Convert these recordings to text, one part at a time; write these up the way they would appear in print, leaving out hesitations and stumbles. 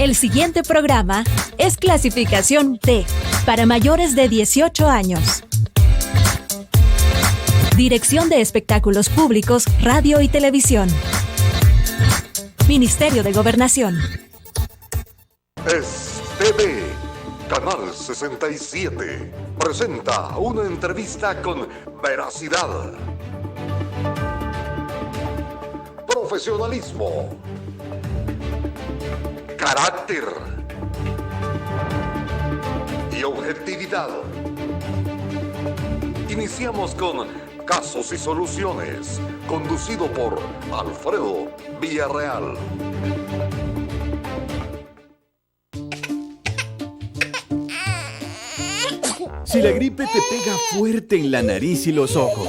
El siguiente programa es clasificación T, para mayores de 18 años. Dirección de Espectáculos Públicos, Radio y Televisión. Ministerio de Gobernación. TV, Canal 67, presenta una entrevista con veracidad, profesionalismo, carácter y objetividad. Iniciamos con Casos y Soluciones, conducido por Alfredo Villarreal. Si la gripe te pega fuerte en la nariz y los ojos,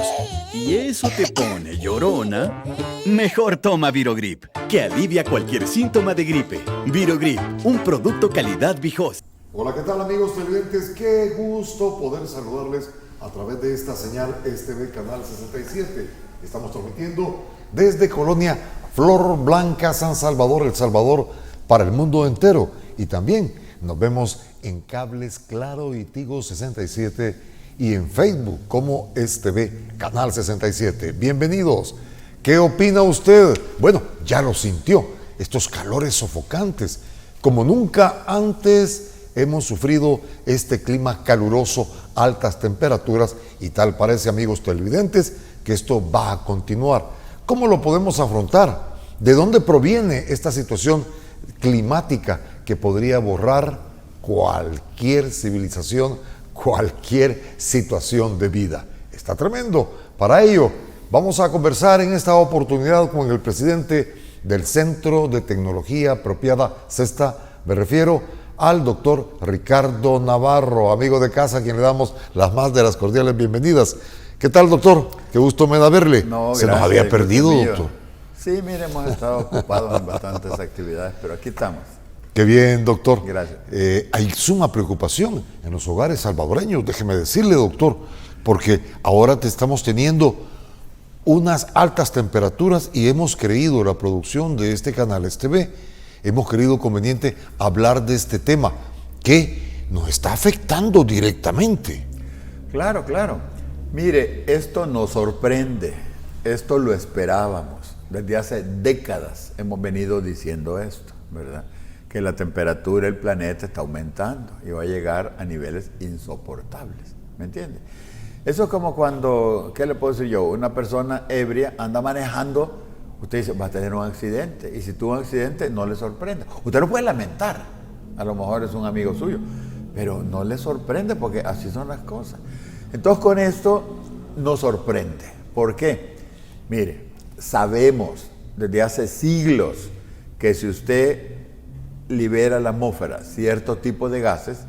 y eso te pone llorona, mejor toma Virogrip, que alivia cualquier síntoma de gripe. Virogrip, un producto calidad Vijos. Hola, ¿qué tal amigos televidentes? Qué gusto poder saludarles a través de esta señal STV Canal 67. Estamos transmitiendo desde Colonia Flor Blanca, San Salvador, El Salvador, para el mundo entero. Y también nos vemos en Cables Claro y Tigo 67 y en Facebook como STV Canal 67. Bienvenidos. ¿Qué opina usted? Bueno, ya lo sintió, estos calores sofocantes. Como nunca antes hemos sufrido este clima caluroso, altas temperaturas, y tal parece, amigos televidentes, que esto va a continuar. ¿Cómo lo podemos afrontar? ¿De dónde proviene esta situación climática que podría borrar cualquier civilización, cualquier situación de vida? Está tremendo. Para ello, vamos a conversar en esta oportunidad con el presidente del Centro de Tecnología Apropiada, CESTA. Me refiero al doctor Ricardo Navarro, amigo de casa, a quien le damos las más de las cordiales bienvenidas. ¿Qué tal, doctor? Qué gusto me da verle. Se nos había perdido, doctor. Sí, mire, hemos estado ocupados en bastantes actividades, pero aquí estamos. Qué bien, doctor. Gracias. Hay suma preocupación en los hogares salvadoreños, déjeme decirle, doctor, porque ahora estamos teniendo unas altas temperaturas y hemos creído, la producción de este canal STV, hemos creído conveniente hablar de este tema que nos está afectando directamente. Claro, claro. Mire, esto nos sorprende, esto lo esperábamos. Desde hace décadas hemos venido diciendo esto, ¿verdad? Que la temperatura del planeta está aumentando y va a llegar a niveles insoportables, ¿me entiende? Eso es como cuando, ¿qué le puedo decir yo? Una persona ebria anda manejando, usted dice, va a tener un accidente, y si tuvo un accidente, no le sorprende. Usted lo puede lamentar, a lo mejor es un amigo suyo, pero no le sorprende porque así son las cosas. Entonces con esto nos sorprende. ¿Por qué? Mire, sabemos desde hace siglos que si usted libera a la atmósfera cierto tipo de gases,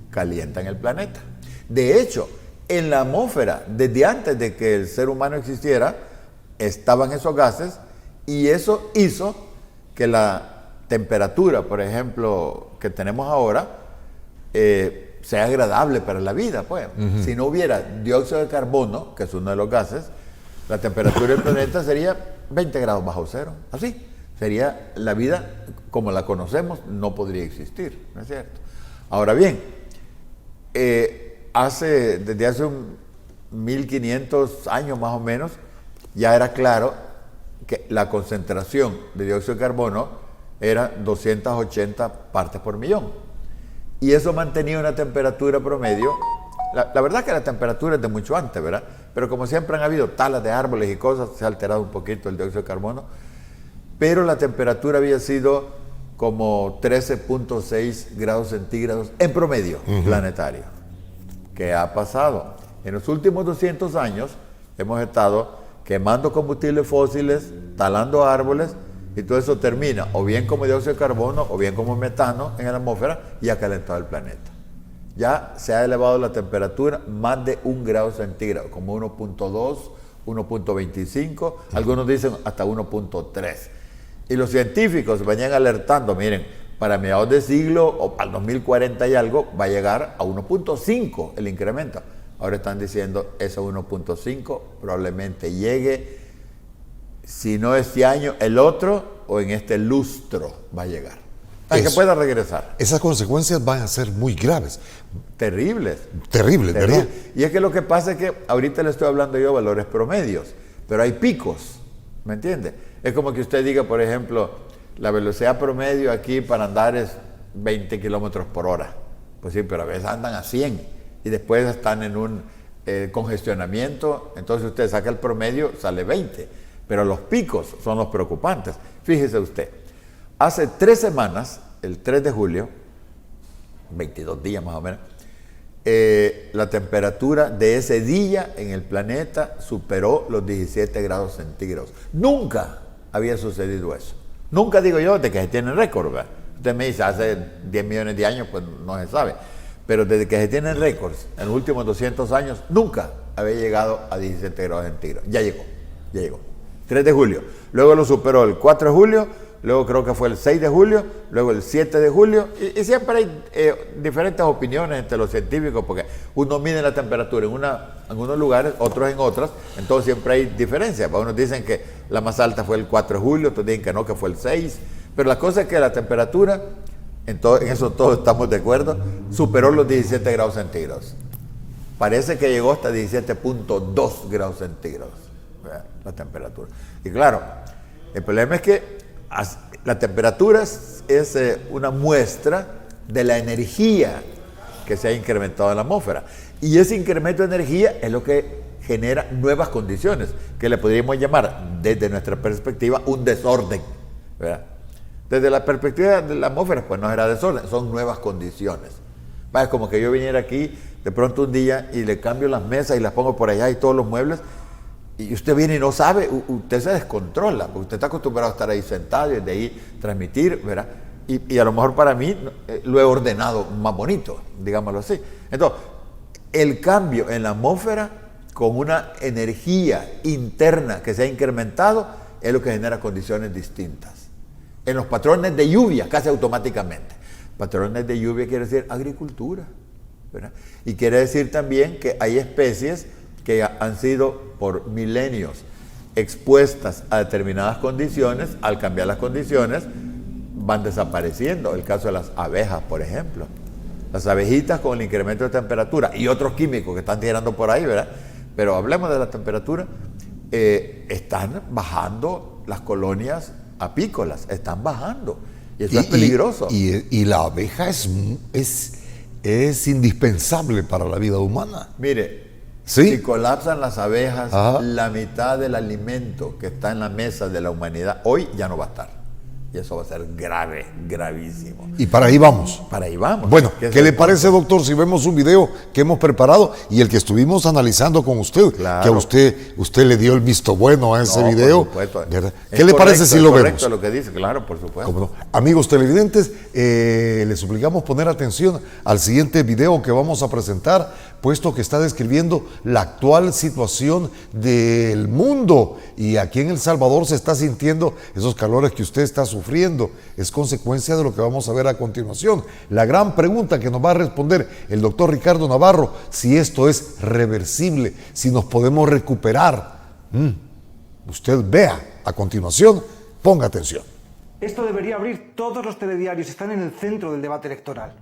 calientan el planeta. De hecho, en la atmósfera, desde antes de que el ser humano existiera, estaban esos gases, y eso hizo que la temperatura, por ejemplo, que tenemos ahora, sea agradable para la vida, pues. Si no hubiera dióxido de carbono, que es uno de los gases, la temperatura del planeta sería 20 grados bajo cero. Así sería la vida como la conocemos, no podría existir, ¿no es cierto? Ahora bien, desde hace 1500 años más o menos, ya era claro que la concentración de dióxido de carbono era 280 partes por millón. Y eso mantenía una temperatura promedio. La verdad que la temperatura es de mucho antes, ¿verdad? Pero como siempre han habido talas de árboles y cosas, se ha alterado un poquito el dióxido de carbono. Pero la temperatura había sido como 13.6 grados centígrados en promedio planetario. ¿Qué ha pasado? En los últimos 200 años hemos estado quemando combustibles fósiles, talando árboles, y todo eso termina o bien como dióxido de carbono o bien como metano en la atmósfera, y ha calentado el planeta. Ya se ha elevado la temperatura más de 1 grado centígrado, como 1.2, 1.25, algunos dicen hasta 1.3. Y los científicos venían alertando, miren, para mediados de siglo o para el 2040 y algo, va a llegar a 1.5 el incremento. Ahora están diciendo ese 1.5 probablemente llegue, si no este año, el otro, o en este lustro va a llegar. a que pueda regresar. Esas consecuencias van a ser muy graves. Terribles. Terribles, ¿verdad? Y es que lo que pasa es que ahorita le estoy hablando yo de valores promedios, pero hay picos, ¿me entiende? Es como que usted diga, por ejemplo, la velocidad promedio aquí para andar es 20 kilómetros por hora. Pues sí, pero a veces andan a 100 y después están en un congestionamiento, entonces usted saca el promedio, sale 20, pero los picos son los preocupantes. Fíjese usted, hace 3 semanas, el 3 de julio, 22 días más o menos, la temperatura de ese día en el planeta superó los 17 grados centígrados. Nunca había sucedido eso. Nunca digo yo de que se tienen récord, ¿verdad? Usted me dice, hace 10 millones de años, pues no se sabe. Pero desde que se tienen récords en los últimos 200 años, nunca había llegado a 17 grados centígrados. Ya llegó. 3 de julio. Luego lo superó el 4 de julio, luego creo que fue el 6 de julio, luego el 7 de julio. Y siempre hay diferentes opiniones entre los científicos, porque uno mide la temperatura en unos lugares, otros en otras, entonces siempre hay diferencias. Unos dicen que la más alta fue el 4 de julio, otros dicen que no, que fue el 6. Pero la cosa es que la temperatura, en eso todos estamos de acuerdo, superó los 17 grados centígrados. Parece que llegó hasta 17.2 grados centígrados, ¿verdad? La temperatura. Y claro, el problema es que la temperatura es una muestra de la energía que se ha incrementado en la atmósfera. Y ese incremento de energía es lo que genera nuevas condiciones, que le podríamos llamar, desde nuestra perspectiva, un desorden, ¿verdad? Desde la perspectiva de la atmósfera, pues no era desorden, son nuevas condiciones. Es como que yo viniera aquí de pronto un día y le cambio las mesas y las pongo por allá y todos los muebles, y usted viene y no sabe, usted se descontrola, porque usted está acostumbrado a estar ahí sentado y de ahí transmitir, ¿verdad? Y a lo mejor para mí lo he ordenado más bonito, digámoslo así. Entonces, el cambio en la atmósfera con una energía interna que se ha incrementado es lo que genera condiciones distintas. En los patrones de lluvia, casi automáticamente. Patrones de lluvia quiere decir agricultura, ¿verdad? Y quiere decir también que hay especies que han sido por milenios expuestas a determinadas condiciones, al cambiar las condiciones, van desapareciendo. El caso de las abejas, por ejemplo. Las abejitas con el incremento de temperatura y otros químicos que están tirando por ahí, ¿verdad? Pero hablemos de la temperatura, están bajando las colonias apícolas, están bajando. Y eso es peligroso. Y la abeja es indispensable para la vida humana. Mire, ¿sí? Si colapsan las abejas, Ajá, la mitad del alimento que está en la mesa de la humanidad hoy ya no va a estar. Y eso va a ser grave, gravísimo. y para ahí vamos. Para ahí vamos. Bueno, ¿qué le parece, doctor, si vemos un video que hemos preparado y el que estuvimos analizando con usted? Claro. Que a usted le dio el visto bueno a ese video. Por supuesto. ¿Verdad? ¿Qué le parece si lo vemos? Correcto lo que dice, claro, por supuesto. ¿Cómo no? Amigos televidentes, les suplicamos poner atención al siguiente video que vamos a presentar, puesto que está describiendo la actual situación del mundo, y aquí en El Salvador se está sintiendo esos calores que usted está sufriendo. Es consecuencia de lo que vamos a ver a continuación. La gran pregunta que nos va a responder el doctor Ricardo Navarro, si esto es reversible, si nos podemos recuperar. Usted vea a continuación, ponga atención. Esto debería abrir todos los telediarios, están en el centro del debate electoral.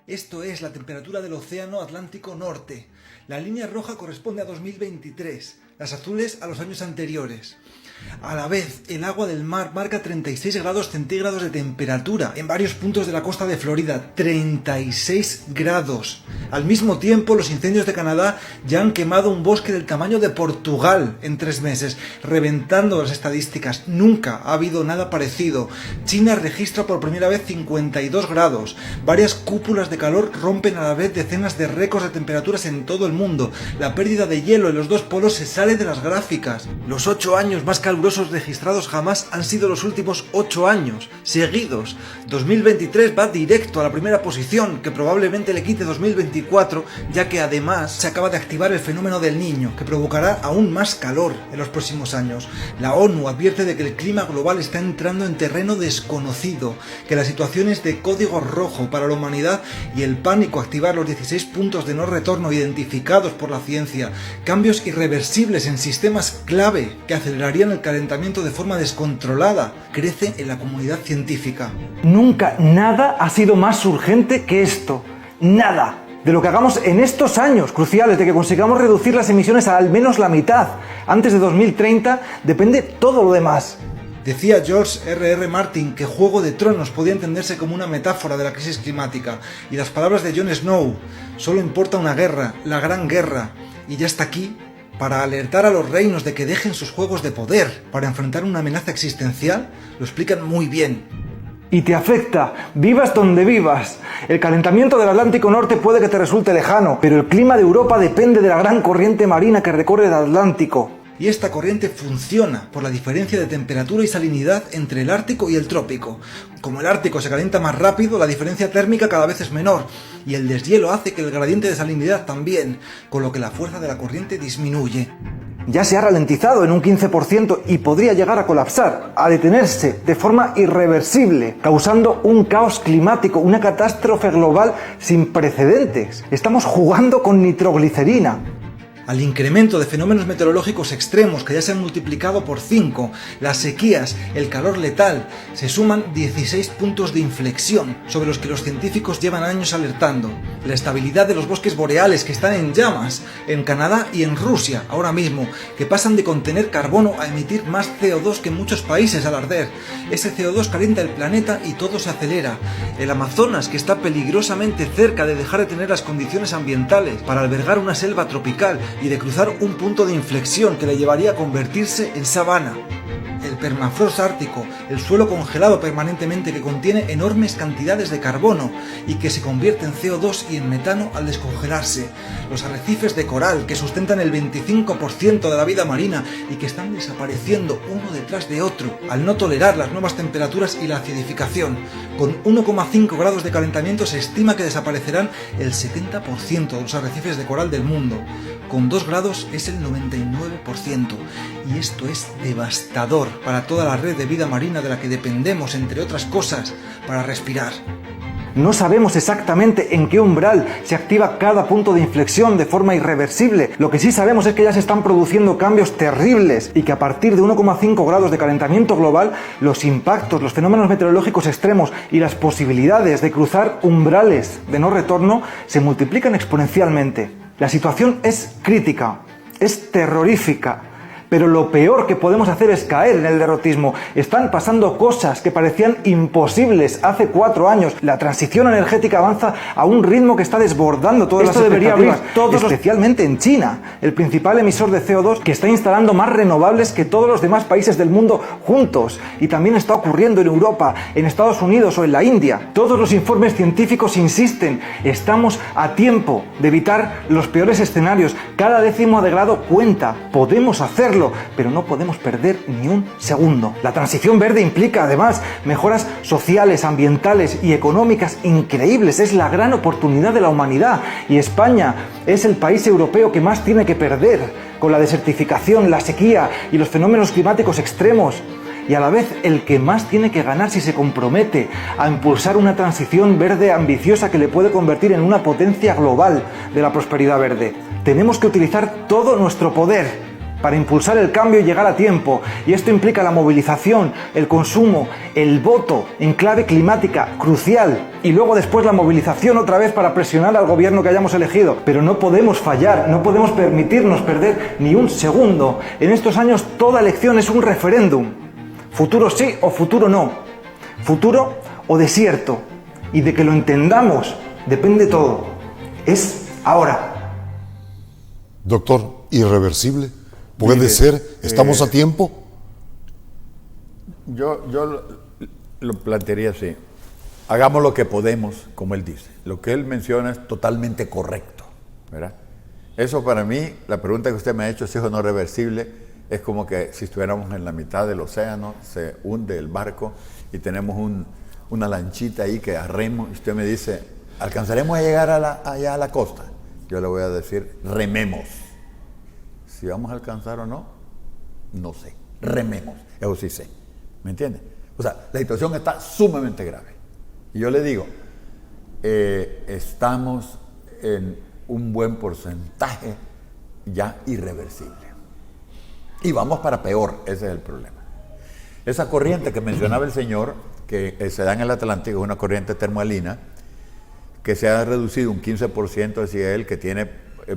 Esto es la temperatura del Océano Atlántico Norte. La línea roja corresponde a 2023, las azules a los años anteriores. A la vez, el agua del mar marca 36 grados centígrados de temperatura en varios puntos de la costa de Florida. 36 grados. Al mismo tiempo, los incendios de Canadá ya han quemado un bosque del tamaño de Portugal en 3 meses, reventando las estadísticas. Nunca ha habido nada parecido. China registra por primera vez 52 grados. Varias cúpulas de calor rompen a la vez decenas de récords de temperaturas en todo el mundo. La pérdida de hielo en los dos polos se sale de las gráficas. Los 8 años más calurosos registrados jamás han sido los últimos 8 años seguidos. 2023 va directo a la primera posición, que probablemente le quite 2024, ya que además se acaba de activar el fenómeno del Niño, que provocará aún más calor en los próximos años. La ONU advierte de que el clima global está entrando en terreno desconocido, que la situación es de código rojo para la humanidad y el pánico a activar los 16 puntos de no retorno identificados por la ciencia, cambios irreversibles en sistemas clave que acelerarían el el calentamiento de forma descontrolada, crece en la comunidad científica. Nunca nada ha sido más urgente que esto. Nada. De lo que hagamos en estos años cruciales, de que consigamos reducir las emisiones a al menos la mitad antes de 2030, depende todo lo demás. Decía George R.R. Martin que Juego de Tronos podía entenderse como una metáfora de la crisis climática, y las palabras de Jon Snow: solo importa una guerra, la gran guerra, y ya está aquí, para alertar a los reinos de que dejen sus juegos de poder para enfrentar una amenaza existencial, lo explican muy bien. Y te afecta, vivas donde vivas. El calentamiento del Atlántico Norte puede que te resulte lejano, pero el clima de Europa depende de la gran corriente marina que recorre el Atlántico. Y esta corriente funciona por la diferencia de temperatura y salinidad entre el Ártico y el Trópico. Como el Ártico se calienta más rápido, la diferencia térmica cada vez es menor, y el deshielo hace que el gradiente de salinidad también, con lo que la fuerza de la corriente disminuye. Ya se ha ralentizado en un 15% y podría llegar a colapsar, a detenerse de forma irreversible, causando un caos climático, una catástrofe global sin precedentes. Estamos jugando con nitroglicerina. Al incremento de fenómenos meteorológicos extremos que ya se han multiplicado por 5, las sequías, el calor letal, se suman 16 puntos de inflexión sobre los que los científicos llevan años alertando. La estabilidad de los bosques boreales que están en llamas, en Canadá y en Rusia ahora mismo, que pasan de contener carbono a emitir más CO2 que muchos países al arder. Ese CO2 calienta el planeta y todo se acelera. El Amazonas, que está peligrosamente cerca de dejar de tener las condiciones ambientales para albergar una selva tropical y de cruzar un punto de inflexión que le llevaría a convertirse en sabana. El permafrost ártico, el suelo congelado permanentemente que contiene enormes cantidades de carbono y que se convierte en CO2 y en metano al descongelarse. Los arrecifes de coral que sustentan el 25% de la vida marina y que están desapareciendo uno detrás de otro al no tolerar las nuevas temperaturas y la acidificación. Con 1,5 grados de calentamiento se estima que desaparecerán el 70% de los arrecifes de coral del mundo. Con 2 grados es el 99%, y esto es devastador para toda la red de vida marina de la que dependemos, entre otras cosas, para respirar. No sabemos exactamente en qué umbral se activa cada punto de inflexión de forma irreversible. Lo que sí sabemos es que ya se están produciendo cambios terribles y que a partir de 1,5 grados de calentamiento global, los impactos, los fenómenos meteorológicos extremos y las posibilidades de cruzar umbrales de no retorno se multiplican exponencialmente. La situación es crítica, es terrorífica. Pero lo peor que podemos hacer es caer en el derrotismo. Están pasando cosas que parecían imposibles hace 4 años. La transición energética avanza a un ritmo que está desbordando todas las expectativas. Esto debería abrir todos, especialmente en China, el principal emisor de CO2, que está instalando más renovables que todos los demás países del mundo juntos. Y también está ocurriendo en Europa, en Estados Unidos o en la India. Todos los informes científicos insisten, estamos a tiempo de evitar los peores escenarios. Cada décimo de grado cuenta, podemos hacerlo. Pero no podemos perder ni un segundo. La transición verde implica, además, mejoras sociales, ambientales y económicas increíbles. Es la gran oportunidad de la humanidad. Y España es el país europeo que más tiene que perder con la desertificación, la sequía y los fenómenos climáticos extremos. Y a la vez el que más tiene que ganar si se compromete a impulsar una transición verde ambiciosa que le puede convertir en una potencia global de la prosperidad verde. Tenemos que utilizar todo nuestro poder para impulsar el cambio y llegar a tiempo, y esto implica la movilización, el consumo, el voto en clave climática, crucial, y luego después la movilización otra vez para presionar al gobierno que hayamos elegido. Pero no podemos fallar, no podemos permitirnos perder ni un segundo. En estos años toda elección es un referéndum. Futuro sí o futuro no. Futuro o desierto. Y de que lo entendamos depende todo. Es ahora. Doctor, ¿irreversible? ¿Puede ser? ¿Estamos a tiempo? Yo lo plantearía así. Hagamos lo que podemos, como él dice. Lo que él menciona es totalmente correcto, ¿verdad? Eso para mí, la pregunta que usted me ha hecho, si es o no reversible, es como que si estuviéramos en la mitad del océano, se hunde el barco y tenemos una lanchita ahí que a remo, y usted me dice, ¿alcanzaremos a llegar allá a la costa? Yo le voy a decir, rememos. Si vamos a alcanzar o no, no sé. Rememos, eso sí sé. ¿Me entiende? O sea, la situación está sumamente grave. Y yo le digo, estamos en un buen porcentaje ya irreversible. Y vamos para peor, ese es el problema. Esa corriente que mencionaba el señor, que se da en el Atlántico, es una corriente termalina, que se ha reducido un 15%, decía él, que tiene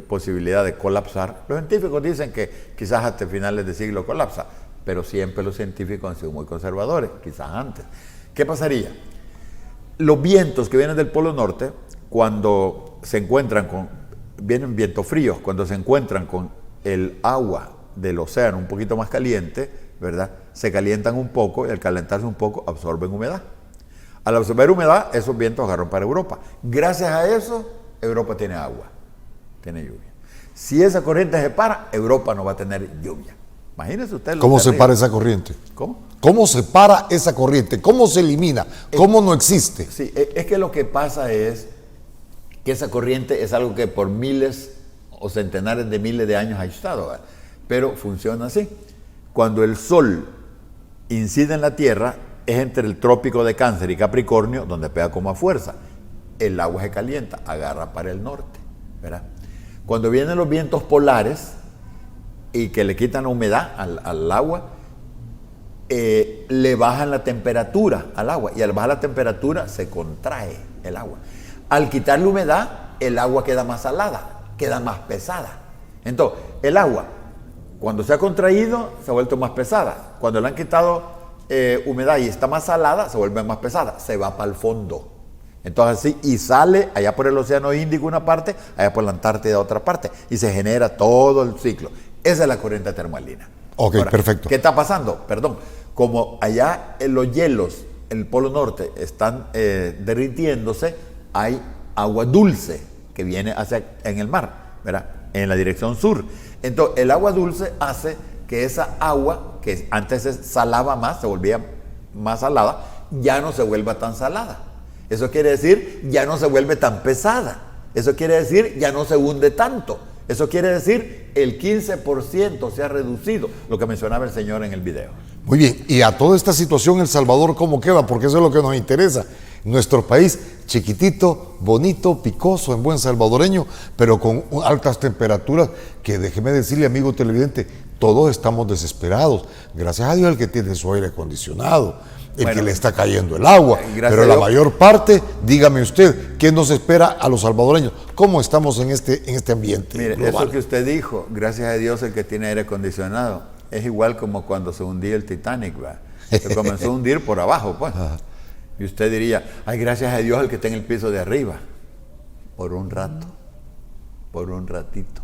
posibilidad de colapsar. Los científicos dicen que quizás hasta finales de siglo colapsa, pero siempre los científicos han sido muy conservadores, quizás antes. ¿Qué pasaría? Los vientos que vienen del Polo Norte, cuando se encuentran vienen vientos fríos, cuando se encuentran con el agua del océano un poquito más caliente, ¿verdad? Se calientan un poco y al calentarse un poco absorben humedad. Al absorber humedad, esos vientos agarran para Europa. Gracias a eso, Europa tiene agua, tiene lluvia. Si esa corriente se para, Europa no va a tener lluvia. Imagínense ustedes. ¿Cómo se para esa corriente? ¿Cómo? ¿Cómo se para esa corriente? ¿Cómo se elimina? ¿Cómo no existe? Sí, es que lo que pasa es que esa corriente es algo que por miles o centenares de miles de años ha estado, ¿verdad? Pero funciona así. Cuando el Sol incide en la Tierra, es entre el trópico de Cáncer y Capricornio, donde pega con más fuerza. El agua se calienta, agarra para el norte, ¿verdad? Cuando vienen los vientos polares y que le quitan la humedad al agua, le bajan la temperatura al agua, y al bajar la temperatura se contrae el agua. Al quitar la humedad, el agua queda más salada, queda más pesada. Entonces, el agua, cuando se ha contraído, se ha vuelto más pesada. Cuando le han quitado humedad y está más salada, se vuelve más pesada, se va para el fondo. Entonces sí, y sale allá por el Océano Índico una parte, allá por la Antártida otra parte, y se genera todo el ciclo. Esa es la corriente termalina. Ok, ahora, perfecto. ¿Qué está pasando? Perdón, como allá en los hielos, en el Polo Norte, están derritiéndose, hay agua dulce que viene en el mar, ¿verdad? En la dirección sur. Entonces, el agua dulce hace que esa agua, que antes se salaba más, se volvía más salada, ya no se vuelva tan salada. Eso quiere decir, ya no se vuelve tan pesada. Eso quiere decir, ya no se hunde tanto. Eso quiere decir, el 15% se ha reducido, lo que mencionaba el señor en el video. Muy bien, y a toda esta situación El Salvador, ¿cómo queda? Porque eso es lo que nos interesa. Nuestro país, chiquitito, bonito, picoso, en buen salvadoreño, pero con altas temperaturas, que déjeme decirle, amigo televidente, todos estamos desesperados. Gracias a Dios el que tiene su aire acondicionado, el que le está cayendo el agua, pero la mayor parte, dígame usted, ¿qué nos espera a los salvadoreños? ¿Cómo estamos en este ambiente Mire, global? Eso que usted dijo, gracias a Dios el que tiene aire acondicionado, es igual como cuando se hundía el Titanic, ¿va? Se comenzó a hundir por abajo, pues. Y usted diría, ay, gracias a Dios el que está en el piso de arriba. Por un rato, por un ratito,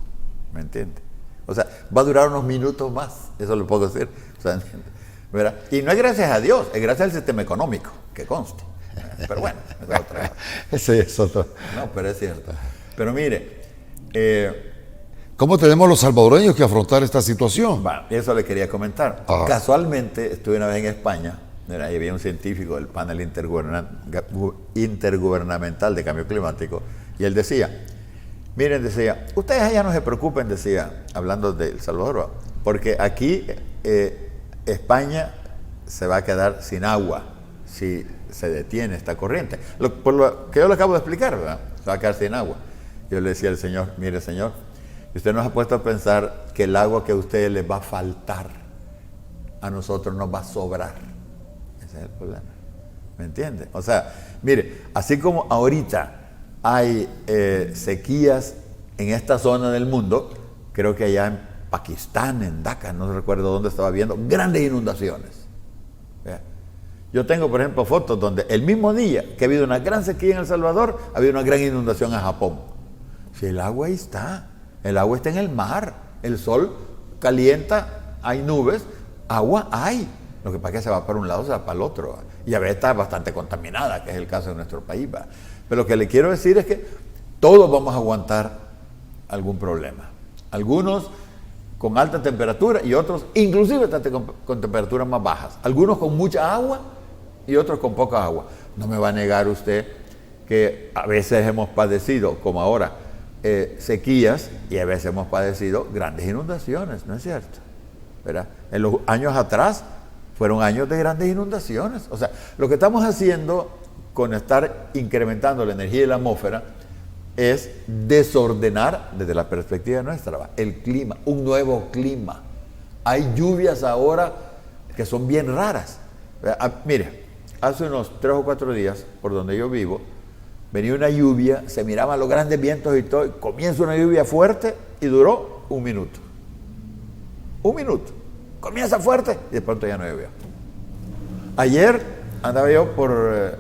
¿me entiende? O sea, va a durar unos minutos más, eso lo puedo decir. O sea, ¿verdad? Y no es gracias a Dios, es gracias al sistema económico, que conste. Pero bueno, esa es otra cosa. Ese es otro. No, pero es cierto. Pero mire, ¿cómo tenemos los salvadoreños que afrontar esta situación? eso le quería comentar. Casualmente estuve una vez en España, ¿verdad? Y había un científico del panel intergubernamental de cambio climático, y él decía, miren, decía, ustedes allá no se preocupen, decía, hablando de El Salvador, porque aquí España se va a quedar sin agua si se detiene esta corriente. Por lo que yo le acabo de explicar, ¿verdad? Se va a quedar sin agua. Yo le decía al señor, mire señor, usted nos ha puesto a pensar que el agua que a ustedes les va a faltar, a nosotros nos va a sobrar. Ese es el problema. ¿Me entiende? O sea, mire, así como ahorita hay sequías en esta zona del mundo, creo que allá en Pakistán, en Dhaka, no recuerdo dónde estaba viendo, grandes inundaciones. ¿Vea? Yo tengo, por ejemplo, fotos donde el mismo día que ha habido una gran sequía en El Salvador, ha habido una gran inundación en Japón. Si el agua ahí está, el agua está en el mar, el sol calienta, hay nubes, agua hay. Lo que pasa es que se va para un lado, se va para el otro. Y a veces está bastante contaminada, que es el caso de nuestro país. ¿Va? Pero lo que le quiero decir es que todos vamos a aguantar algún problema. Algunos con alta temperatura y otros inclusive con temperaturas más bajas. Algunos con mucha agua y otros con poca agua. No me va a negar usted que a veces hemos padecido, como ahora, sequías, y a veces hemos padecido grandes inundaciones, ¿no es cierto? ¿Verdad? En los años atrás fueron años de grandes inundaciones. O sea, lo que estamos haciendo con estar incrementando la energía de la atmósfera es desordenar desde la perspectiva nuestra el clima, un nuevo clima. Hay lluvias ahora que son bien raras. Mire, hace unos 3 o 4 días, por donde yo vivo, venía una lluvia, se miraban los grandes vientos y todo, y comienza una lluvia fuerte y duró 1 minuto. 1 minuto. Comienza fuerte y de pronto ya no llovió. Ayer andaba yo por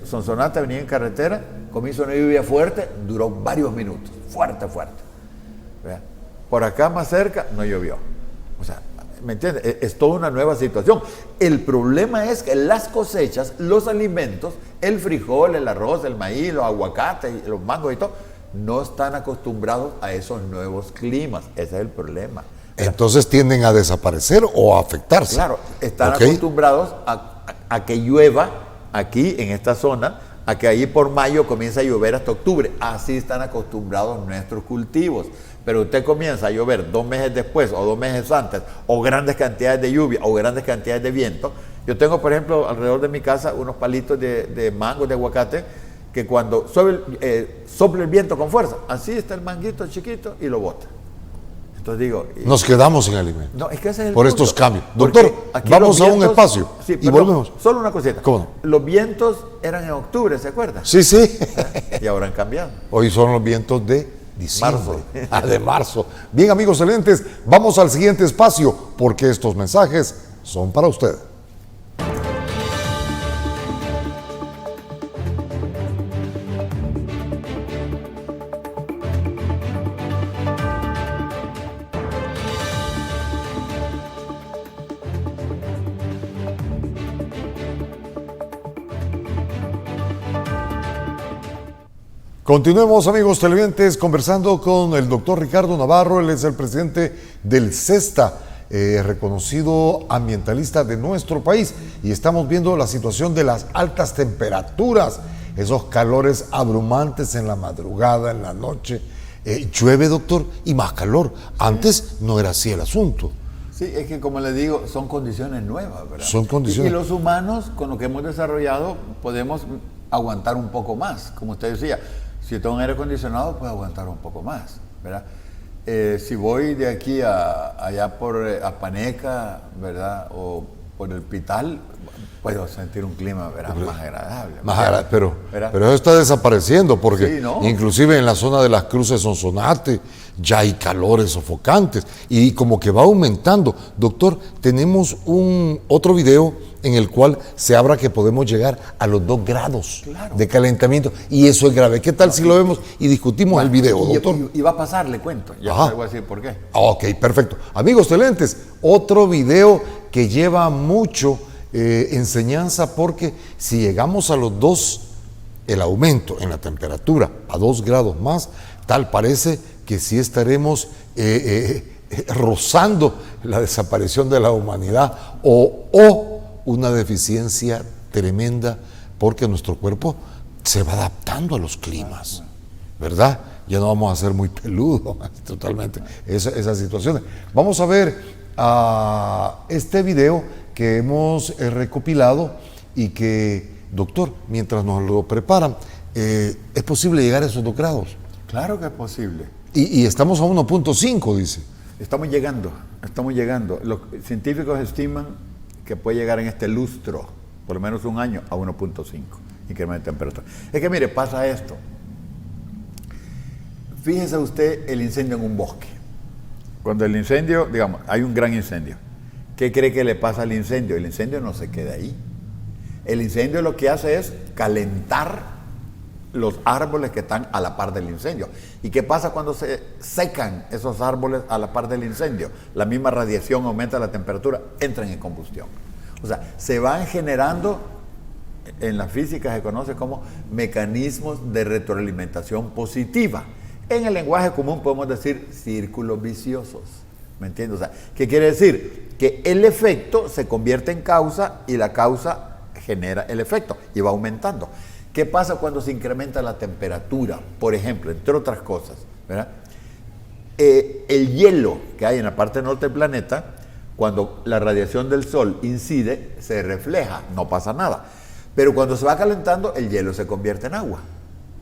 Sonsonate, venía en carretera, comienza una lluvia fuerte, duró varios minutos, fuerte. ¿Verdad? Por acá más cerca no llovió. O sea, ¿me entiendes? Es toda una nueva situación. El problema es que las cosechas, los alimentos, el frijol, el arroz, el maíz, los aguacates, los mangos y todo, no están acostumbrados a esos nuevos climas. Ese es el problema. Entonces tienden a desaparecer o a afectarse. Claro, están acostumbrados a que llueva aquí en esta zona, a que ahí por mayo comienza a llover hasta octubre. Así están acostumbrados nuestros cultivos. Pero usted comienza a llover 2 meses después o 2 meses antes, o grandes cantidades de lluvia o grandes cantidades de viento. Yo tengo, por ejemplo, alrededor de mi casa unos palitos de mango, de aguacate, que cuando sopla el viento con fuerza, así está el manguito chiquito y lo bota. Entonces digo... Nos quedamos sin alimento. No, es que ese es el por punto. Estos cambios. Doctor, vamos a un espacio y volvemos. Solo una cosita. ¿Cómo no? Los vientos eran en octubre, ¿se acuerdan? Sí. Y ahora han cambiado. Hoy son los vientos de diciembre. Marzo. De marzo. Bien, amigos excelentes, vamos al siguiente espacio porque estos mensajes son para usted. Continuemos, amigos televidentes, conversando con el doctor Ricardo Navarro. Él es el presidente del CESTA, reconocido ambientalista de nuestro país, y estamos viendo la situación de las altas temperaturas, esos calores abrumantes en la madrugada, en la noche. Llueve, doctor, y más calor. Antes no era así el asunto. Sí, es que como le digo, son condiciones nuevas, ¿verdad? Son condiciones. Y los humanos, con lo que hemos desarrollado, podemos aguantar un poco más, como usted decía. Si tengo un aire acondicionado, puedo aguantar un poco más, ¿verdad? Si voy de aquí allá por Paneca, ¿verdad? O por el Pital, puedo sentir un clima, ¿verdad? Más agradable. Pero eso está desapareciendo porque sí, ¿no? Inclusive en la zona de las Cruces Sonsonate ya hay calores sofocantes y como que va aumentando. Doctor, tenemos otro video en el cual se habla que podemos llegar a los 2 grados de calentamiento, y eso es grave. ¿Qué tal si lo vemos y discutimos el video, doctor? Y va a pasar, le cuento. Ya te voy a decir por qué. Ok, perfecto. Amigos televidentes, otro video que lleva mucho enseñanza, porque si llegamos a los 2, el aumento en la temperatura a 2 grados más, tal parece que sí estaremos rozando la desaparición de la humanidad o una deficiencia tremenda, porque nuestro cuerpo se va adaptando a los climas, ¿verdad? Ya no vamos a ser muy peludos, totalmente, esas situaciones. Vamos a ver este video que hemos recopilado y que, doctor, mientras nos lo preparan, ¿es posible llegar a esos 2 grados? Claro que es posible. Y estamos a 1.5, dice. Estamos llegando. Los científicos estiman que puede llegar en este lustro, por lo menos un año, a 1.5 incremento de temperatura. Es que mire, pasa esto. Fíjese usted el incendio en un bosque. Cuando el incendio, digamos, hay un gran incendio, ¿qué cree que le pasa al incendio? El incendio no se queda ahí. El incendio lo que hace es calentar los árboles que están a la par del incendio. ¿Y qué pasa cuando se secan esos árboles a la par del incendio? La misma radiación aumenta la temperatura, entran en combustión. O sea, se van generando, en la física se conoce como mecanismos de retroalimentación positiva. En el lenguaje común podemos decir círculos viciosos. ¿Me entiendes? O sea, ¿qué quiere decir? Que el efecto se convierte en causa y la causa genera el efecto y va aumentando. ¿Qué pasa cuando se incrementa la temperatura? Por ejemplo, entre otras cosas, ¿verdad? El hielo que hay en la parte norte del planeta, cuando la radiación del sol incide, se refleja, no pasa nada. Pero cuando se va calentando, el hielo se convierte en agua,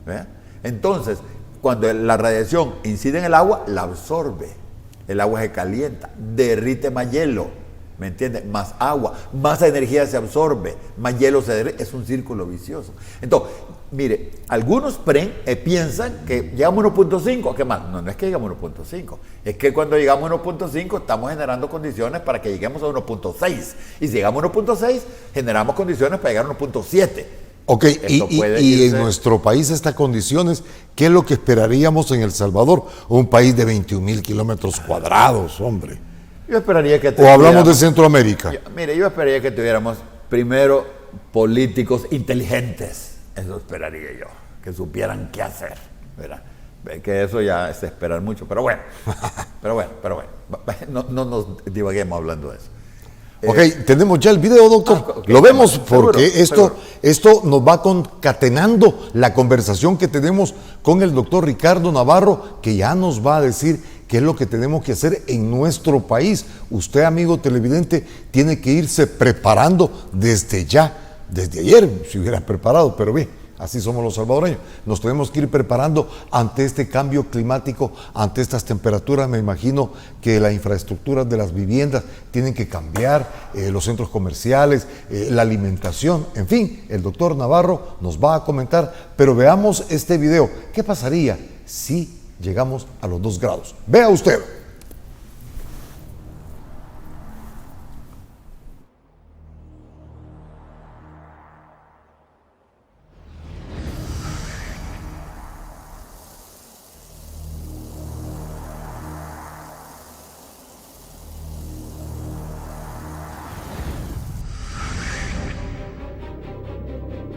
¿verdad? Entonces, cuando la radiación incide en el agua, la absorbe. el agua se calienta, derrite más hielo, ¿me entiendes? Más agua, más energía se absorbe, más hielo se derrite, es un círculo vicioso. Entonces, mire, algunos piensan que llegamos a 1.5, ¿qué más? No es que llegamos a 1.5, es que cuando llegamos a 1.5 estamos generando condiciones para que lleguemos a 1.6, y si llegamos a 1.6 generamos condiciones para llegar a 1.7. Ok, y en nuestro país estas condiciones, ¿qué es lo que esperaríamos en El Salvador? Un país de 21,000 kilómetros cuadrados, hombre. Yo esperaría que ¿O hablamos de Centroamérica? Yo esperaría que tuviéramos primero políticos inteligentes. Eso esperaría yo, que supieran qué hacer, ¿verdad? Que eso ya es esperar mucho, pero bueno, no nos divaguemos hablando de eso. Ok, tenemos ya el video, doctor. Okay, lo vemos porque seguro. esto nos va concatenando la conversación que tenemos con el doctor Ricardo Navarro, que ya nos va a decir qué es lo que tenemos que hacer en nuestro país. Usted, amigo televidente, tiene que irse preparando desde ya, desde ayer, si hubiera preparado, pero bien, así somos los salvadoreños. Nos tenemos que ir preparando ante este cambio climático, ante estas temperaturas. Me imagino que la infraestructura de las viviendas tienen que cambiar, los centros comerciales, la alimentación, en fin, el doctor Navarro nos va a comentar, pero veamos este video. ¿Qué pasaría si llegamos a los 2 grados? Vea usted.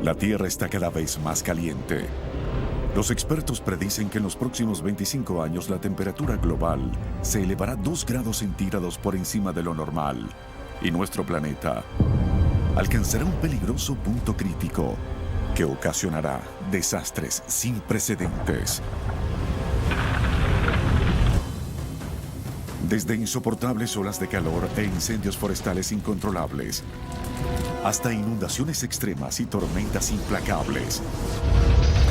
La Tierra está cada vez más caliente. Los expertos predicen que en los próximos 25 años la temperatura global se elevará 2 grados centígrados por encima de lo normal y nuestro planeta alcanzará un peligroso punto crítico que ocasionará desastres sin precedentes. Desde insoportables olas de calor e incendios forestales incontrolables, hasta inundaciones extremas y tormentas implacables.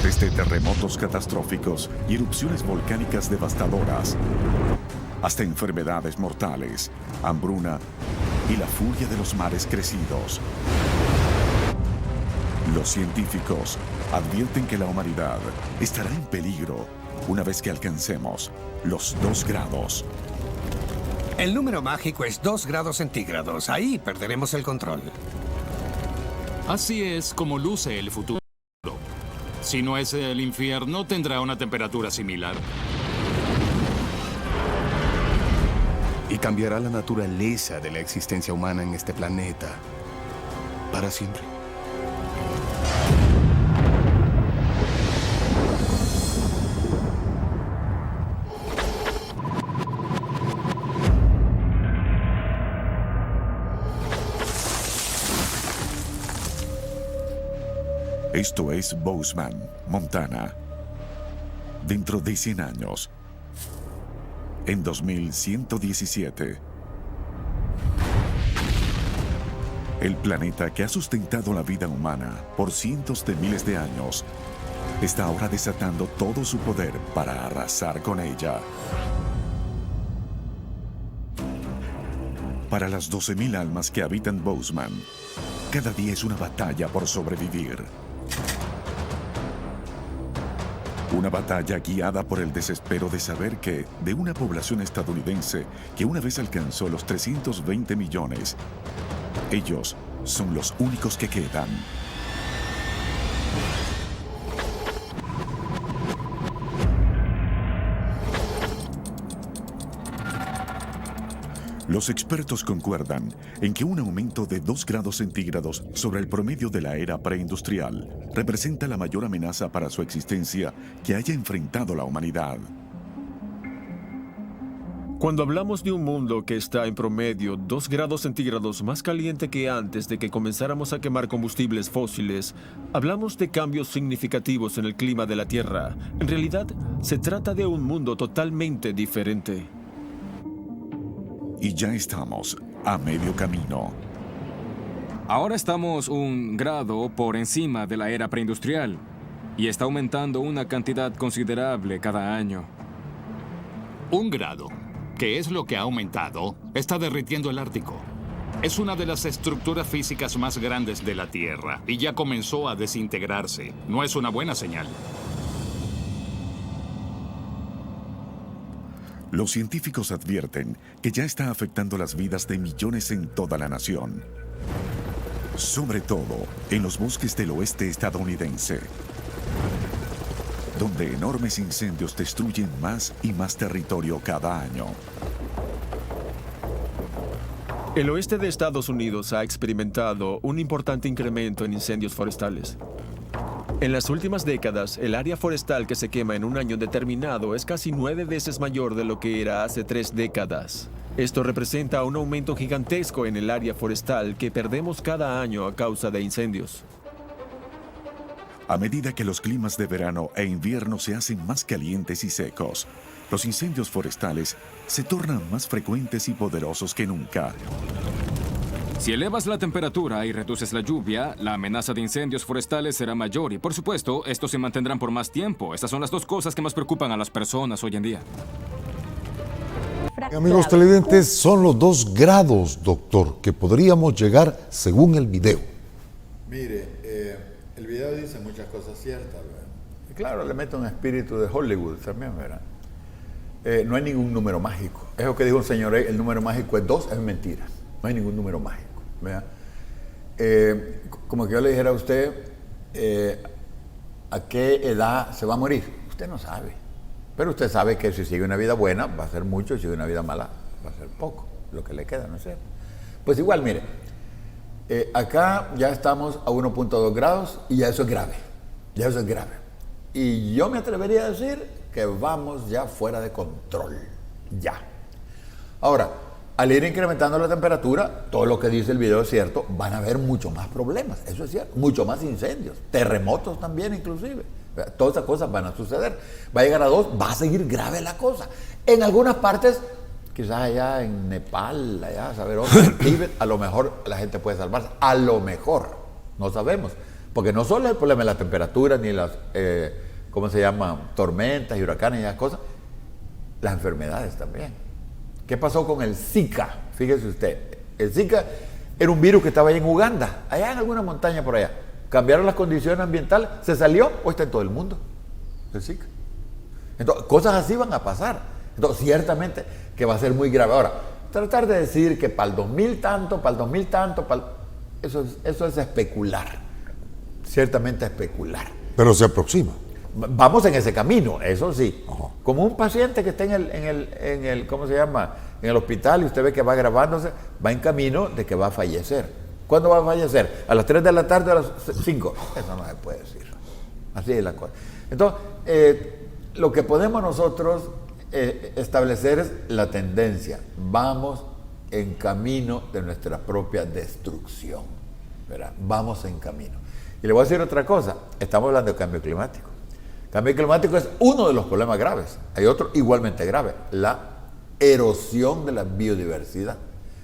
Desde terremotos catastróficos y erupciones volcánicas devastadoras, hasta enfermedades mortales, hambruna y la furia de los mares crecidos. Los científicos advierten que la humanidad estará en peligro una vez que alcancemos los 2 grados. El número mágico es 2 grados centígrados. Ahí perderemos el control. Así es como luce el futuro. Si no es el infierno, tendrá una temperatura similar. Y cambiará la naturaleza de la existencia humana en este planeta para siempre. Esto es Bozeman, Montana. Dentro de 100 años, en 2117, el planeta que ha sustentado la vida humana por cientos de miles de años está ahora desatando todo su poder para arrasar con ella. Para las 12,000 almas que habitan Bozeman, cada día es una batalla por sobrevivir. Una batalla guiada por el desespero de saber que, de una población estadounidense que una vez alcanzó los 320 millones, ellos son los únicos que quedan. Los expertos concuerdan en que un aumento de 2 grados centígrados sobre el promedio de la era preindustrial representa la mayor amenaza para su existencia que haya enfrentado la humanidad. Cuando hablamos de un mundo que está en promedio 2 grados centígrados más caliente que antes de que comenzáramos a quemar combustibles fósiles, hablamos de cambios significativos en el clima de la Tierra. En realidad, se trata de un mundo totalmente diferente. Y ya estamos a medio camino. Ahora estamos 1 grado por encima de la era preindustrial y está aumentando una cantidad considerable cada año. 1 grado. que es lo que ha aumentado, está derritiendo el Ártico. Es una de las estructuras físicas más grandes de la Tierra y ya comenzó a desintegrarse. No es una buena señal. Los científicos advierten que ya está afectando las vidas de millones en toda la nación. Sobre todo en los bosques del oeste estadounidense, donde enormes incendios destruyen más y más territorio cada año. El oeste de Estados Unidos ha experimentado un importante incremento en incendios forestales. En las últimas décadas, el área forestal que se quema en un año determinado es casi 9 veces mayor de lo que era hace 3 décadas. Esto representa un aumento gigantesco en el área forestal que perdemos cada año a causa de incendios. A medida que los climas de verano e invierno se hacen más calientes y secos, los incendios forestales se tornan más frecuentes y poderosos que nunca. Si elevas la temperatura y reduces la lluvia, la amenaza de incendios forestales será mayor y, por supuesto, estos se mantendrán por más tiempo. Estas son las dos cosas que más preocupan a las personas hoy en día. Amigos televidentes, son los 2 grados, doctor, que podríamos llegar según el video. Mire, el video dice muchas cosas ciertas, ¿verdad? Y claro, le mete un espíritu de Hollywood también, ¿verdad? No hay ningún número mágico. Eso que dijo un señor, el número mágico es 2, es mentira. No hay ningún número mágico, ¿verdad? Como que yo le dijera a usted, ¿a qué edad se va a morir? Usted no sabe. Pero usted sabe que si sigue una vida buena, va a ser mucho, y si sigue una vida mala, va a ser poco, lo que le queda, ¿no es cierto? Pues igual, mire, acá ya estamos a 1.2 grados y ya eso es grave, ya eso es grave. Y yo me atrevería a decir que vamos ya fuera de control, ya. Ahora, al ir incrementando la temperatura, todo lo que dice el video es cierto, van a haber mucho más problemas, eso es cierto, mucho más incendios, terremotos también inclusive. Todas esas cosas van a suceder. Va a llegar a 2, va a seguir grave la cosa. En algunas partes, quizás allá en Nepal, allá, a saber dónde, en Tíbet, a lo mejor la gente puede salvarse. A lo mejor, no sabemos. Porque no solo es el problema de la temperatura, ni las, ¿cómo se llama? Tormentas y huracanes y esas cosas. Las enfermedades también. ¿Qué pasó con el Zika? Fíjese usted, el Zika era un virus que estaba ahí en Uganda, allá en alguna montaña por allá. Cambiaron las condiciones ambientales, se salió o está en todo el mundo. El Zika. Entonces, cosas así van a pasar. Entonces, ciertamente que va a ser muy grave. Ahora, tratar de decir que para el 2000 tanto, eso es especular. Ciertamente especular. Pero se aproxima. Vamos en ese camino, eso sí. Como un paciente que está en el ¿cómo se llama? En el hospital y usted ve que va agravándose, va en camino de que va a fallecer. ¿Cuándo va a fallecer? ¿A las 3 de la tarde o a las 5? Eso no se puede decir. Así es la cosa. Entonces, lo que podemos nosotros establecer es la tendencia. Vamos en camino de nuestra propia destrucción, ¿verdad? Vamos en camino. Y le voy a decir otra cosa. Estamos hablando de cambio climático. Cambio climático es uno de los problemas graves. Hay otro igualmente grave, la erosión de la biodiversidad.